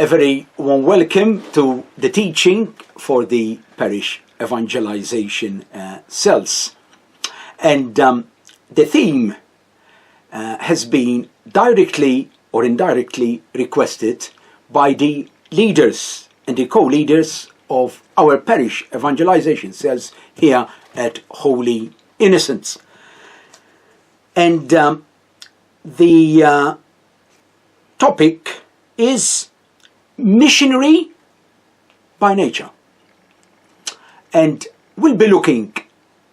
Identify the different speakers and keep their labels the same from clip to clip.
Speaker 1: A very warm welcome to the teaching for the Parish Evangelisation cells. And the theme has been directly or indirectly requested by the leaders and the co-leaders of our Parish Evangelisation cells here at Holy Innocents. And the topic is missionary by nature. And we'll be looking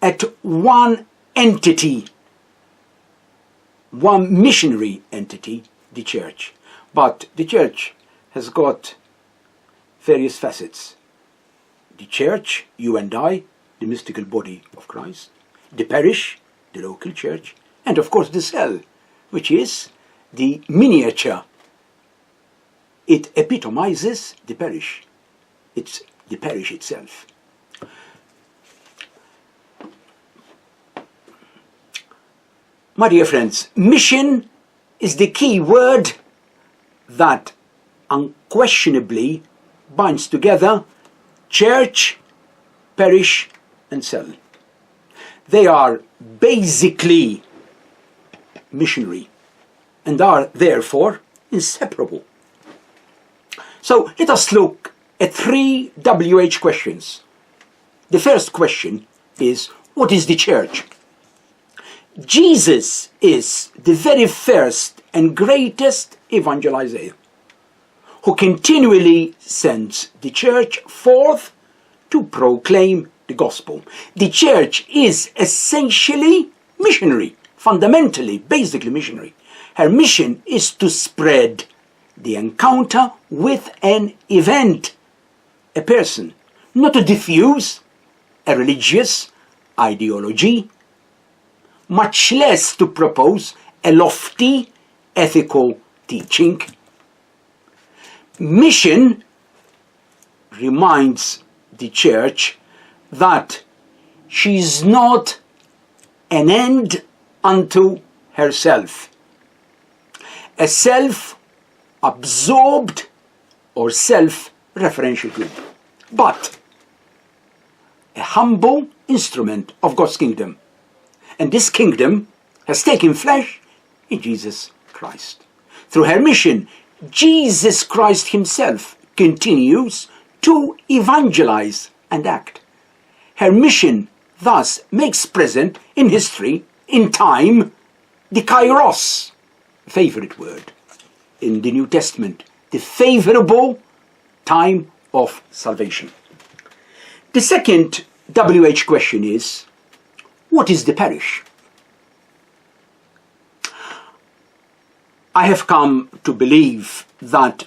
Speaker 1: at one entity, one missionary entity, the church. But the church has got various facets. The church, you and I, the mystical body of Christ, the parish, the local church, and of course the cell, which is the miniature. It epitomizes the parish. It's the parish itself. My dear friends, mission is the key word that unquestionably binds together church, parish, and cell. They are basically missionary and are therefore inseparable. So let us look at 3 WH questions. The first question is, what is the church? Jesus is the very first and greatest evangelizer who continually sends the church forth to proclaim the gospel. The church is essentially missionary, fundamentally, basically missionary. Her mission is to spread the encounter with an event, a person, not to diffuse a religious ideology, much less to propose a lofty ethical teaching. Mission reminds the church that she is not an end unto herself, a self-absorbed or self-referential group, but a humble instrument of God's kingdom. And this kingdom has taken flesh in Jesus Christ. Through her mission, Jesus Christ himself continues to evangelize and act. Her mission thus makes present in history, in time, the kairos, favorite word in the New Testament, the favorable time of salvation. The second WH question is, what is the parish? I have come to believe that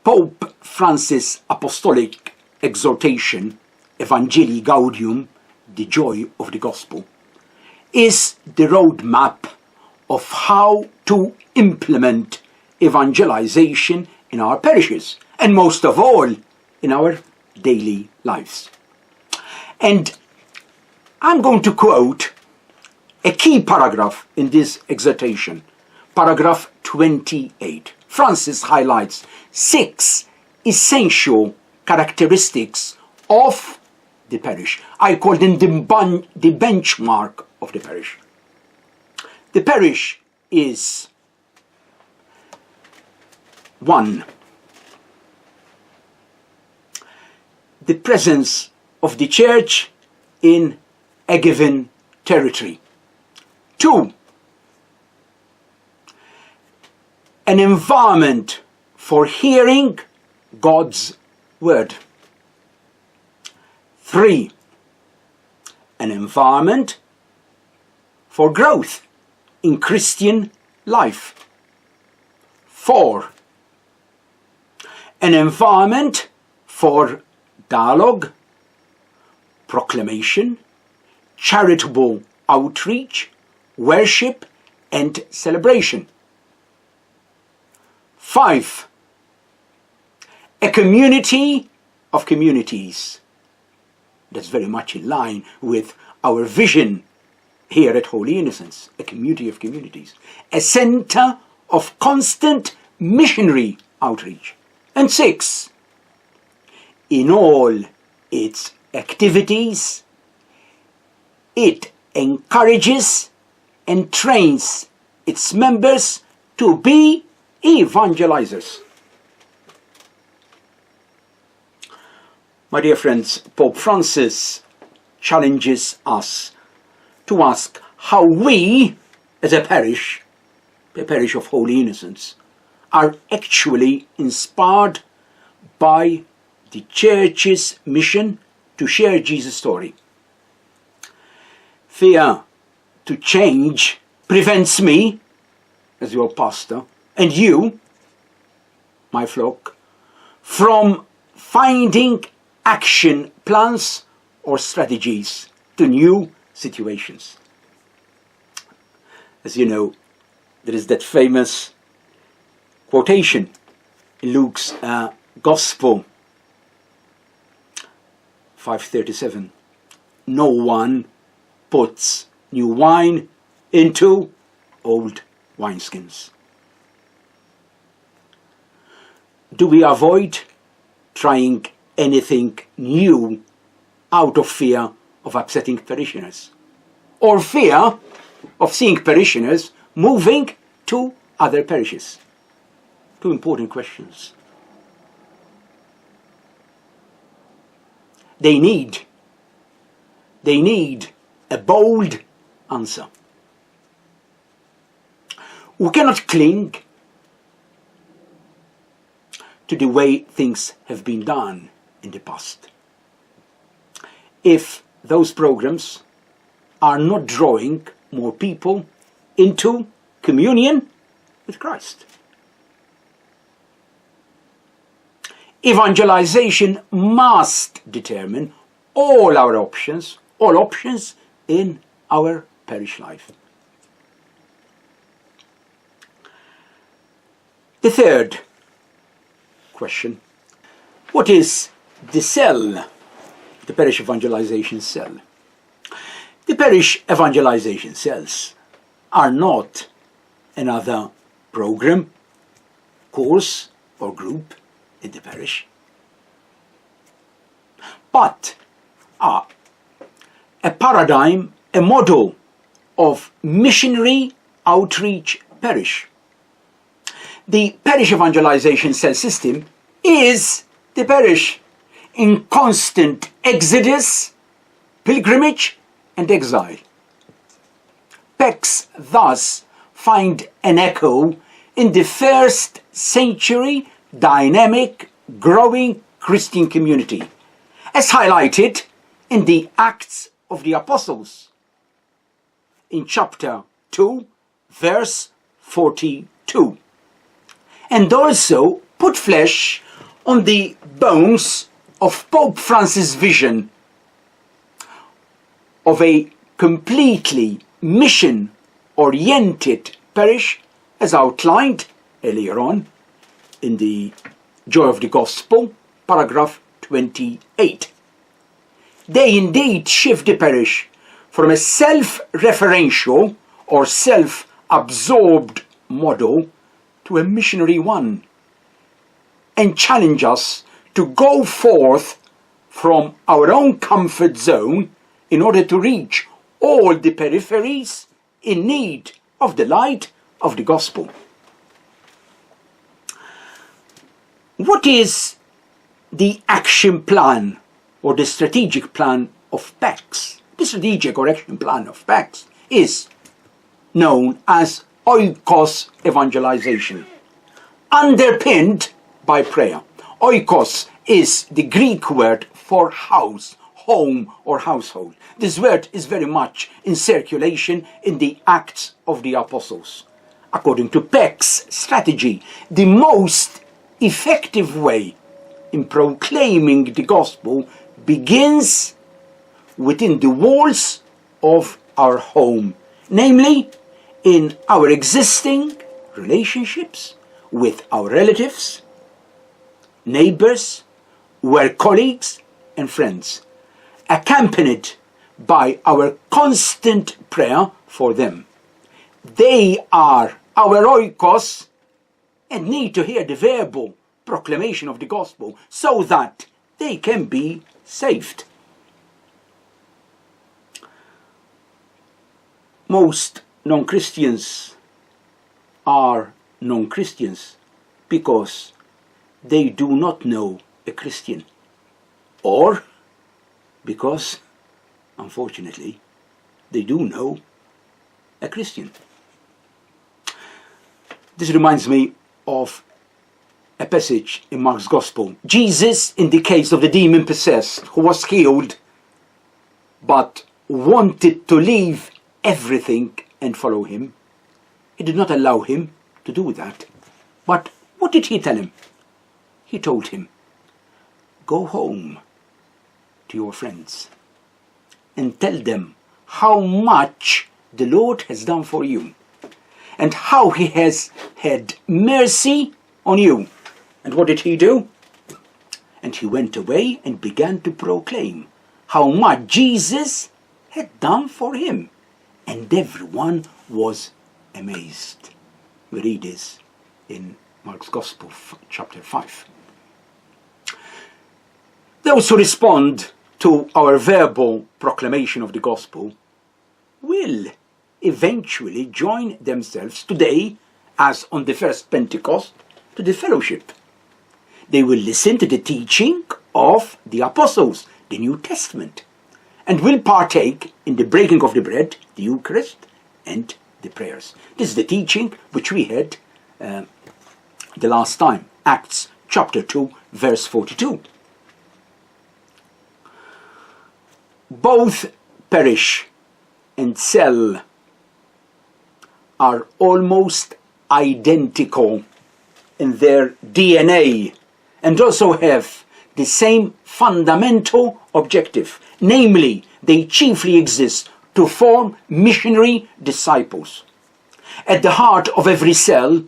Speaker 1: Pope Francis' apostolic exhortation, Evangelii Gaudium, the joy of the gospel, is the roadmap of how to implement evangelization in our parishes, and most of all, in our daily lives. And I'm going to quote a key paragraph in this exhortation, paragraph 28. Francis highlights 6 essential characteristics of the parish. I call them the benchmark of the parish. The parish is 1. The presence of the church in a given territory. 2. An environment for hearing God's word. 3. An environment for growth in Christian life. 4. An environment for dialogue, proclamation, charitable outreach, worship, and celebration. 5. A community of communities. That's very much in line with our vision here at Holy Innocents, a community of communities, a center of constant missionary outreach. And 6, in all its activities, it encourages and trains its members to be evangelizers. My dear friends, Pope Francis challenges us to ask how we, as a parish of Holy Innocents, are actually inspired by the Church's mission to share Jesus' story. Fear to change prevents me, as your pastor, and you, my flock, from finding action plans or strategies to new situations. As you know, there is that famous quotation in Luke's Gospel 5:37. No one puts new wine into old wineskins. Do we avoid trying anything new out of fear of upsetting parishioners, or fear of seeing parishioners moving to other parishes? Two important questions. They need a bold answer. We cannot cling to the way things have been done in the past if those programs are not drawing more people into communion with Christ. Evangelization must determine all options in our parish life. The third question: what is the cell, the parish evangelization cell? The parish evangelization cells are not another program, course or group in the parish, but are a paradigm, a model of missionary outreach parish. The parish evangelization cell system is the parish in constant exodus, pilgrimage and exile. PECs thus find an echo in the first century dynamic, growing Christian community, as highlighted in the Acts of the Apostles in chapter 2, verse 42, and also put flesh on the bones of Pope Francis' vision of a completely mission-oriented parish, as outlined earlier on in the Joy of the Gospel, paragraph 28. They indeed shift the parish from a self-referential or self-absorbed model to a missionary one, and challenge us to go forth from our own comfort zone in order to reach all the peripheries in need of the light of the gospel. What is the action plan or the strategic plan of PECs? The strategic or action plan of PECs is known as oikos evangelization, underpinned by prayer. Oikos is the Greek word for house, home or household. This word is very much in circulation in the Acts of the Apostles. According to PEC's strategy, the most effective way in proclaiming the gospel begins within the walls of our home, namely in our existing relationships with our relatives, neighbors, work colleagues and friends, accompanied by our constant prayer for them. They are our oikos and need to hear the verbal proclamation of the gospel so that they can be saved. Most non-Christians are non-Christians because they do not know a Christian, or because, unfortunately, they do know a Christian. This reminds me of a passage in Mark's Gospel. Jesus, in the case of the demon-possessed who was healed, but wanted to leave everything and follow him, he did not allow him to do that. But what did he tell him? He told him, go home to your friends and tell them how much the Lord has done for you and how he has had mercy on you. And what did he do? And he went away and began to proclaim how much Jesus had done for him. And everyone was amazed. We read this in Mark's Gospel, chapter 5. Those who respond to our verbal proclamation of the gospel will eventually join themselves today, as on the first Pentecost, to the fellowship. They will listen to the teaching of the apostles, the New Testament, and will partake in the breaking of the bread, the Eucharist, and the prayers. This is the teaching which we had the last time, Acts chapter 2, verse 42. Both Parish and Cell are almost identical in their DNA and also have the same fundamental objective, namely, they chiefly exist to form missionary disciples. At the heart of every cell,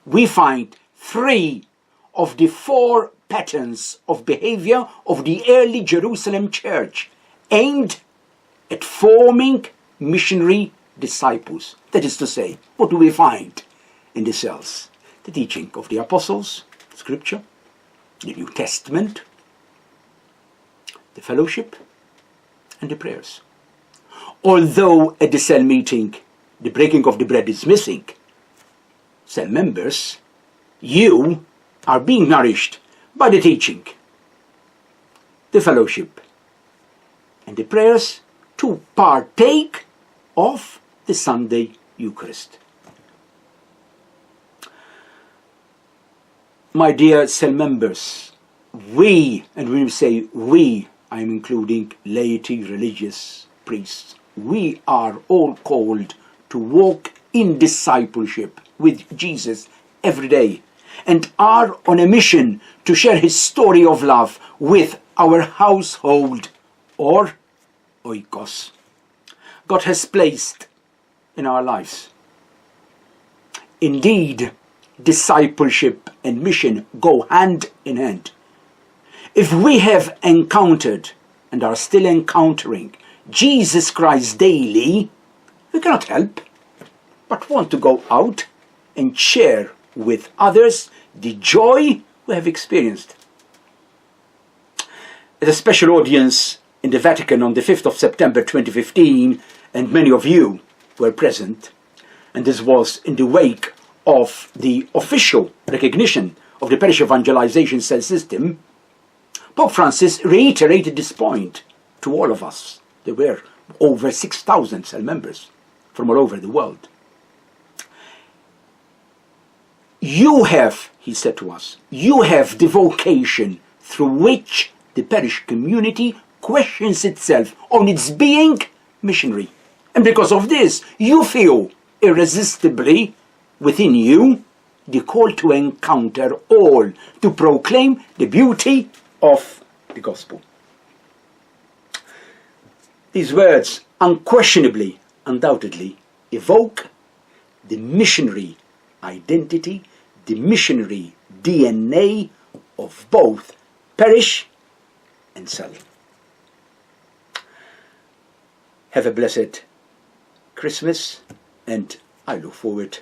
Speaker 1: we find 3 of the 4 patterns of behavior of the early Jerusalem church aimed at forming missionary disciples. That is to say, what do we find in the cells? The teaching of the apostles, scripture, the New Testament, the fellowship, and the prayers. Although at the cell meeting the breaking of the bread is missing, cell members, you are being nourished by the teaching, the fellowship, and the prayers to partake of the Sunday Eucharist. My dear cell members, we, and when we say we, I am including laity, religious, priests, we are all called to walk in discipleship with Jesus every day and are on a mission to share his story of love with our household, or oikos, God has placed in our lives. Indeed, discipleship and mission go hand in hand. If we have encountered and are still encountering Jesus Christ daily, we cannot help but want to go out and share with others the joy we have experienced. At a special audience in the Vatican on the 5th of September 2015, and many of you were present, and this was in the wake of the official recognition of the Parish Evangelisation cell system, Pope Francis reiterated this point to all of us. There were over 6,000 cell members from all over the world. You have, he said to us, you have the vocation through which the parish community questions itself on its being missionary. And because of this, you feel irresistibly within you the call to encounter all, to proclaim the beauty of the gospel. These words unquestionably, undoubtedly, evoke the missionary identity, the missionary DNA of both parish and cell. Have a blessed Christmas, and I look forward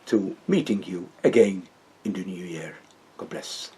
Speaker 1: to meeting you again in the new year. God bless.